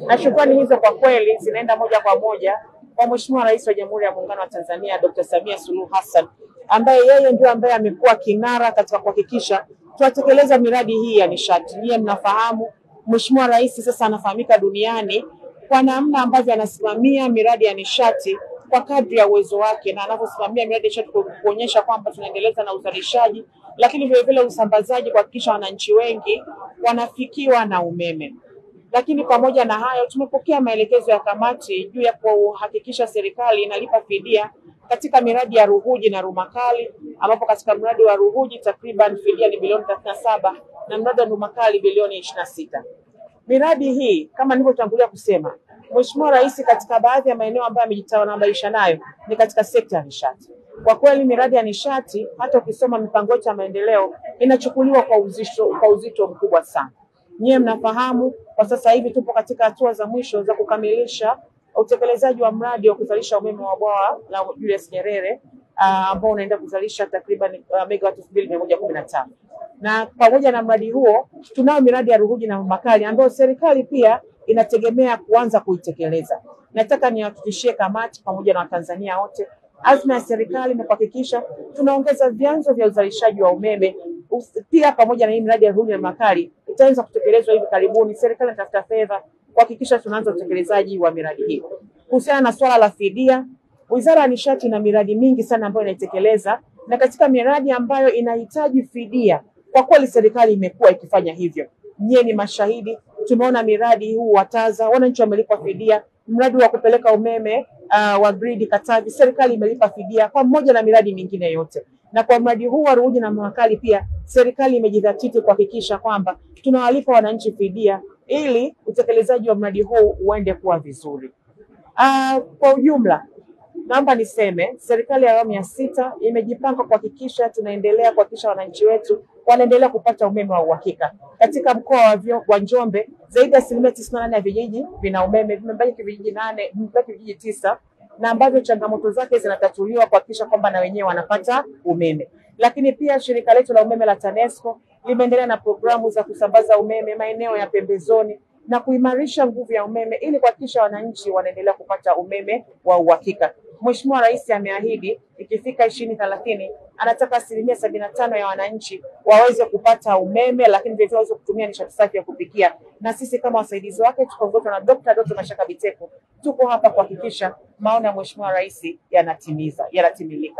Na shukrani hizo kwa kweli zinaenda moja kwa moja kwa Mheshimiwa Rais wa Jamhuri ya Muungano wa Tanzania Dr. Samia Suluhu Hassan, ambaye yeye ndio ambaye amekuwa kinara katika kuhakikisha tunatekeleza miradi hii ya nishati. Nyie mnafahamu Mheshimiwa Rais sasa anafahamika duniani kwa namna ambavyo anasimamia miradi ya nishati kwa kadri ya uwezo wake, na anaposimamia miradi ya nishati kuonyesha kwamba tunaendeleza na uzalishaji, lakini vile vile usambazaji, kuhakikisha wananchi wengi wanafikiwa na umeme. Lakini pamoja na hayo, tumepokea maelekezo ya kamati juu ya kuhakikisha serikali inalipa fidia katika miradi ya Ruhuji na Rumakali, ambapo katika mradi wa Ruhuji takriban fidia ni bilioni 37 na mradi wa Rumakali bilioni 26. Miradi hii kama nilivyotangulia kusema, Mheshimiwa Rais katika baadhi ya maeneo ambayo amejitanabaisha nayo ni katika sekta ya nishati. Kwa kweli miradi ya nishati, hata ukisoma mipango yote ya maendeleo, inachukuliwa kwa uzito mkubwa sana. Nyie mnafahamu kwa sasa hivi tupo katika hatua za mwisho za kukamilisha utekelezaji wa mradi wa kuzalisha umeme wa bwawa la Julius Nyerere ambao unaenda kuzalisha takriban megawati 2115. Na pamoja na mradi huo tunao miradi ya Ruhuji na Rumakali ambayo serikali pia inategemea kuanza kuitekeleza. Nataka nihakikishie kamati pamoja na Watanzania wote, azma ya serikali ni kuhakikisha tunaongeza vyanzo vya uzalishaji wa umeme. Pia pamoja na hii miradi ya Ruhuji na Rumakali itaanza kutekelezwa hivi karibuni. Serikali inatafuta fedha kuhakikisha tunaanza utekelezaji wa miradi hii. Kuhusiana na swala la fidia, Wizara ya Nishati ina miradi mingi sana ambayo inaitekeleza, na katika miradi ambayo inahitaji fidia, kwa kweli serikali imekuwa ikifanya hivyo. Nyie ni mashahidi, tumeona miradi huu wa Taza, wananchi wamelipa fidia. Mradi wa kupeleka umeme wa gridi Katavi, serikali imelipa fidia, pamoja na miradi mingine yote. Na kwa mradi huu wa Ruhuji na Rumakali pia serikali imejidhatiti kuhakikisha kwamba tunawalipa wananchi fidia ili utekelezaji wa mradi huu uende kuwa vizuri. Kwa ujumla, naomba niseme serikali ya awamu ya 6 imejipanga kuhakikisha tunaendelea kuhakikisha wananchi wetu wanaendelea kupata umeme wa uhakika. Katika mkoa wa Njombe zaidi ya 98% ya vijiji vina umeme, vimebaki vijiji 9 na ambavyo changamoto zake zinatatuliwa kuhakikisha kwamba na wenyewe wanapata umeme. Lakini pia shirika letu la umeme la TANESCO limeendelea na programu za kusambaza umeme maeneo ya pembezoni na kuimarisha nguvu ya umeme ili kuhakikisha wananchi wanaendelea kupata umeme wa uhakika. Mheshimiwa Rais ameahidi ikifika 2030 anataka 75% ya wananchi waweze kupata umeme, lakini vile waweze kutumia nishati safi ya kupikia. Na sisi kama wasaidizi wake tukiongozwa na Dr. Doto Mashaka Biteko tuko hapa kuhakikisha maono ya Mheshimiwa Rais yanatimilika.